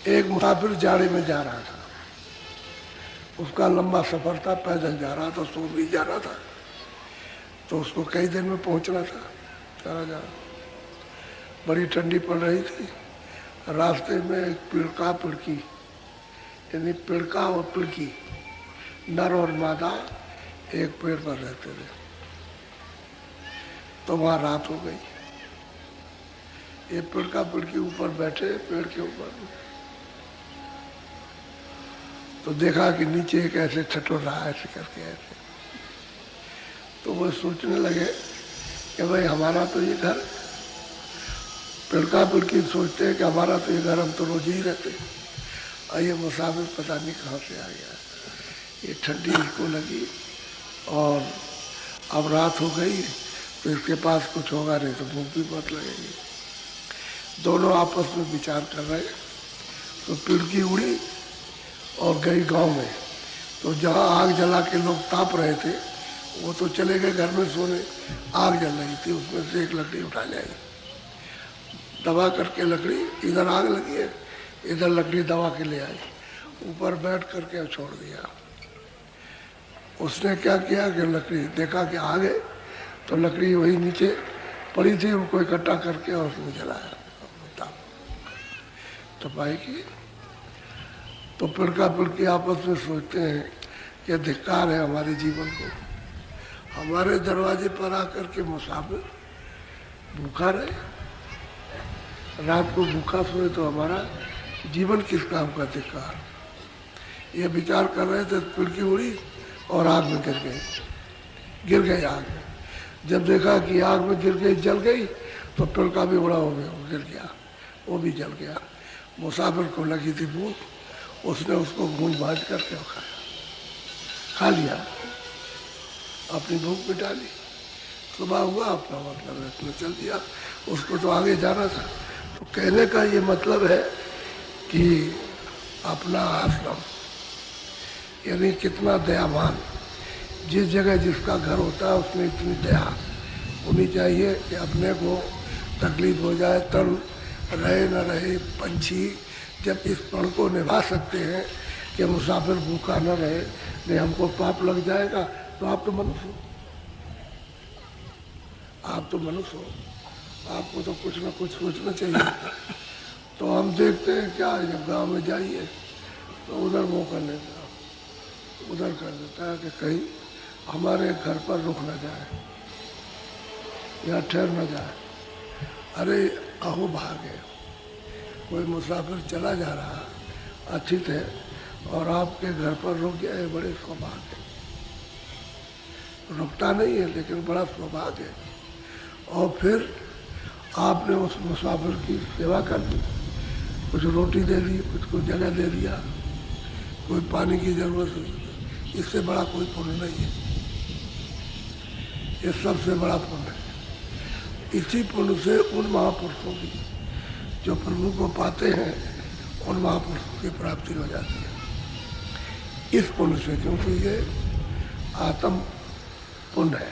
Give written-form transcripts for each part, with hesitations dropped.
एक मुसाफिर जाड़े में जा रहा था, उसका लंबा सफर था, पैदल जा रहा था, सो भी जा रहा था, तो उसको कई दिन में पहुंचना था। चला जा बड़ी ठंडी पड़ रही थी। रास्ते में एक पिड़का पिड़की, यानी पिड़का और पिड़की, नर और मादा एक पेड़ पर रहते थे। तो वहां रात हो गई। ये पिड़का पिड़की ऊपर बैठे पेड़ के ऊपर, तो देखा कि नीचे एक ऐसे ठठोर रहा, ऐसे करके ऐसे। तो वो सोचने लगे कि भाई हमारा तो ये घर, पिड़का पिड़की सोचते हैं कि हमारा तो ये घर, हम तो रोज ही रहते, और ये मुसाफिर पता नहीं कहाँ से आ गया। ये ठंडी इसको लगी और अब रात हो गई, तो इसके पास कुछ होगा नहीं तो भूख भी बहुत लगेगी। दोनों आपस में विचार कर रहे, तो पिड़की उड़ी और गई गांव में। तो जहाँ आग जला के लोग ताप रहे थे, वो तो चले गए घर में सोने। आग जल रही थी, उसमें से एक लकड़ी उठा ले आई, दबा करके लकड़ी, इधर आग लगी है, इधर लकड़ी दबा के ले आई, ऊपर बैठ करके छोड़ दिया। उसने क्या किया कि लकड़ी देखा कि आ गए, तो लकड़ी वही नीचे पड़ी थी, उनको इकट्ठा करके और उसमें जलाया, तपाई की। तो पिड़का पिड़की आपस में सोचते हैं कि धिक्कार है हमारे जीवन को, हमारे दरवाजे पर आकर के मुसाफिर भूखा रहे, रात को भूखा सोए, तो हमारा जीवन किस काम का धिक्कार। ये विचार कर रहे थे, पिड़की उड़ी और आग में गिर गई आग में। जब देखा कि आग में गिर गई, जल गई, तो पिड़का भी उड़ा हो गया, गिर गया, वो भी जल गया। मुसाफिर को लगी थी भूख, उसने उसको भून भाज करके खाया, खा लिया, अपनी भूख मिटा ली। सुबह हुआ, अपना मतलब है चल दिया, उसको तो आगे जाना था। तो कहने का ये मतलब है कि अपना आश्रम, यानी कितना दयावान, जिस जगह जिसका घर होता है उसमें इतनी दया होनी चाहिए कि अपने को तकलीफ हो जाए, तन रहे न रहे, पंछी जब इस पल को निभा सकते हैं कि मुसाफिर भूखा न रहे, नहीं हमको पाप लग जाएगा, तो आप तो मनुष्य हो, आप तो मनुष्य हो, आपको तो कुछ ना कुछ सोचना चाहिए। तो हम देखते हैं क्या, जब गांव में जाइए तो उधर वो कर लेता, उधर कर देता है कि कहीं हमारे घर पर रुक न जाए या ठहर न जाए। अरे अहो भागे, कोई मुसाफिर चला जा रहा, अतिथ है, और आपके घर पर रुक गया, है बड़े सौभाग्य। रुकता नहीं है लेकिन बड़ा सौभाग्य है। और फिर आपने उस मुसाफिर की सेवा कर दी, कुछ रोटी दे दी, कुछ को जगह दे दिया, कोई पानी की जरूरत नहीं, इससे बड़ा कोई पुण्य नहीं है। ये सबसे बड़ा पुण्य है। इसी पुण्य से उन महापुरुषों की जो प्रभु को पाते हैं, उन महापुरुषों की प्राप्ति हो जाती है इस पुण्य से, क्योंकि ये आत्म पुण्य है।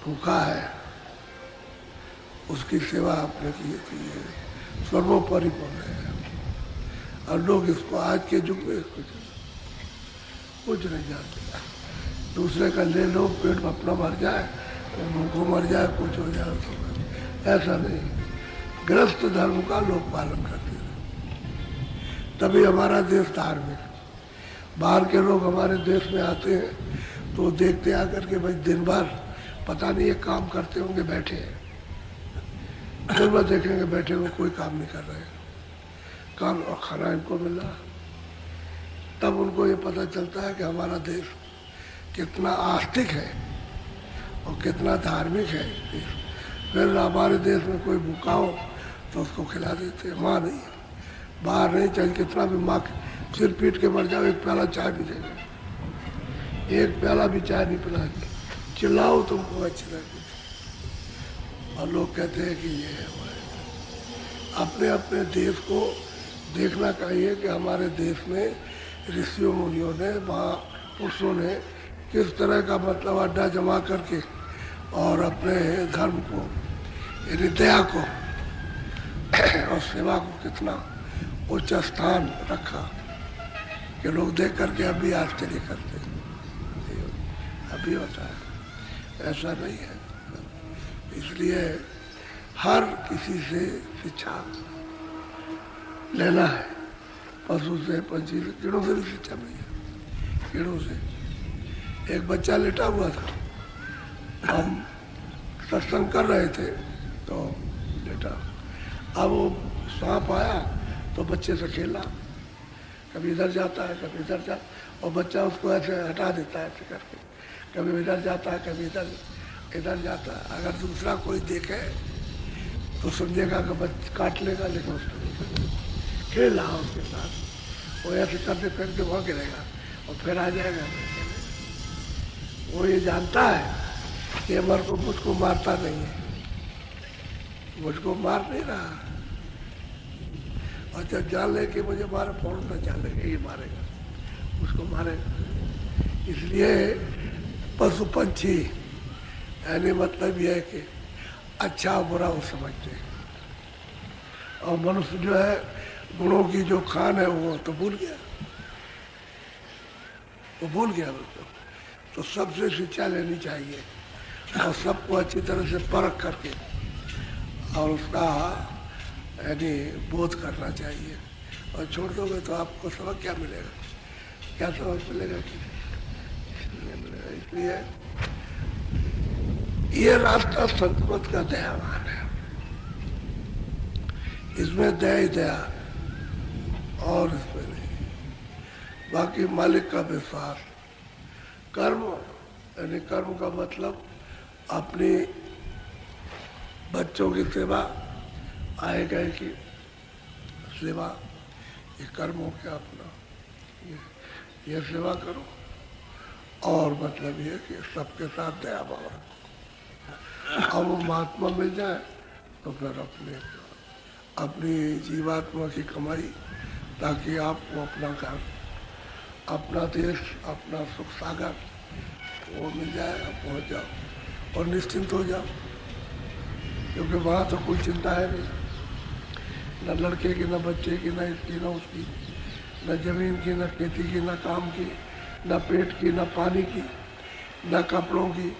भूखा है, उसकी सेवा आपने की है, सर्वोपरि पुण्य है। और लोग इसको आज के युग में कुछ नहीं जानते। दूसरे का ले लो, पेट में अपना मर जाए, भूखों मर जाए, कुछ हो जाए, तो ऐसा नहीं। गृहस्थ धर्म का लोग पालन करते हैं, तभी हमारा देश धार्मिक। बाहर के लोग हमारे देश में आते हैं तो देखते आकर के भाई दिन भर पता नहीं ये काम करते होंगे, बैठे हैं, दिन भर देखेंगे बैठे हुए, कोई काम नहीं कर रहे, काम और खाना इनको मिल रहा। तब उनको ये पता चलता है कि हमारा देश कितना आस्तिक है और कितना धार्मिक है। फिर हमारे देश में कोई भूखा हो तो उसको खिला देते हैं। माँ नहीं, बाहर नहीं, चाहे कितना भी माँ सिर पीट के मर जाओ, एक प्याला चाय भी देंगे, एक प्याला भी चाय नहीं पिलाएंगे, चिल्लाओ तुमको अच्छी लगती। और लोग कहते हैं कि ये है वो है। अपने अपने देश को देखना चाहिए कि हमारे देश में ऋषियों मुनियों ने, महापुरुषों ने किस तरह का मतलब अड्डा जमा करके और अपने धर्म को, यानी दया को और सेवा को कितना उच्च स्थान रखा कि लोग देख करके अभी आश्चर्य करते हैं। अभी होता है, ऐसा नहीं है। इसलिए हर किसी से शिक्षा लेना है, पशु से, पंछी से, कीड़ों से भी शिक्षा मिली है। कीड़ों से एक बच्चा लेटा हुआ था, हम सत्संग कर रहे थे तो लेटा, अब वो सांप आया तो बच्चे से खेला, कभी इधर जाता है कभी इधर जाता, और बच्चा उसको ऐसे हटा देता है ऐसे करके, कभी इधर जाता है कभी इधर इधर जाता है। अगर दूसरा कोई देखे तो समझेगा कि बच्चा काट लेगा, लेकिन उसको खेल रहा उसके साथ, वो ऐसे करते करते वहाँ गिरेगा और फिर आ जाएगा। वो ये जानता है कि अमर को मुझको मारता नहीं है, मुझको मार नहीं रहा, और जब जान ले कि मुझे मारे फौरन न जान लेगा ये मारेगा, उसको मारेगा। इसलिए पशु पंछी यानी मतलब यह है कि अच्छा और बुरा वो समझते हैं, और मनुष्य जो है गुणों की जो खान है वो तो भूल गया, वो भूल गया उसको। तो सबसे शिक्षा लेनी चाहिए और सबको अच्छी तरह से परख करके और उसका यानी बोध करना चाहिए। और छोड़ दोगे तो आपको सबक क्या मिलेगा, क्या सबक मिलेगा कि नहीं मिलेगा। इसलिए ये रास्ता संतमत का दयावान है, इसमें दया ही दया और इसमें नहीं। बाकी मालिक का विश्वास, कर्म यानी कर्म का मतलब अपनी बच्चों की सेवा, आए गए की सेवा, ये कर्म हो गया अपना, ये सेवा करो। और मतलब ये कि सबके साथ दया भाव रखो। अब वो महात्मा मिल जाए तो फिर अपनी जीवात्मा की कमाई, ताकि आपको अपना घर, अपना देश, अपना सुख सागर वो मिल जाए, पहुँच जाओ और निश्चिंत हो जाओ, क्योंकि वहाँ तो कोई चिंता है नहीं, न लड़के की, न बच्चे की, न इसकी, न उसकी, न जमीन की, न खेती की, न काम की, न पेट की, न पानी की, न कपड़ों की।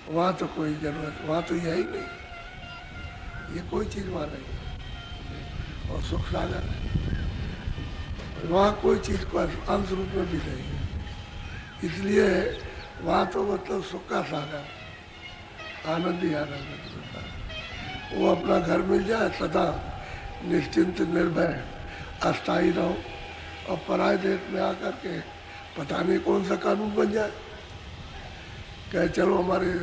वहाँ तो कोई जरूरत, वहाँ तो यही नहीं, ये कोई चीज़ वहाँ नहीं, और सुख सागर है, वहाँ कोई चीज़ को अंश रूप में भी नहीं है। इसलिए वहाँ तो मतलब सुख का सागर, आनंद ही आनंद होता है। वो अपना घर मिल जाए, सदा निश्चिंत निर्भय अस्थायी रहो, और पराये देश में आकर के पता नहीं कौन सा कानून बन जाए, कहे चलो हमारे ये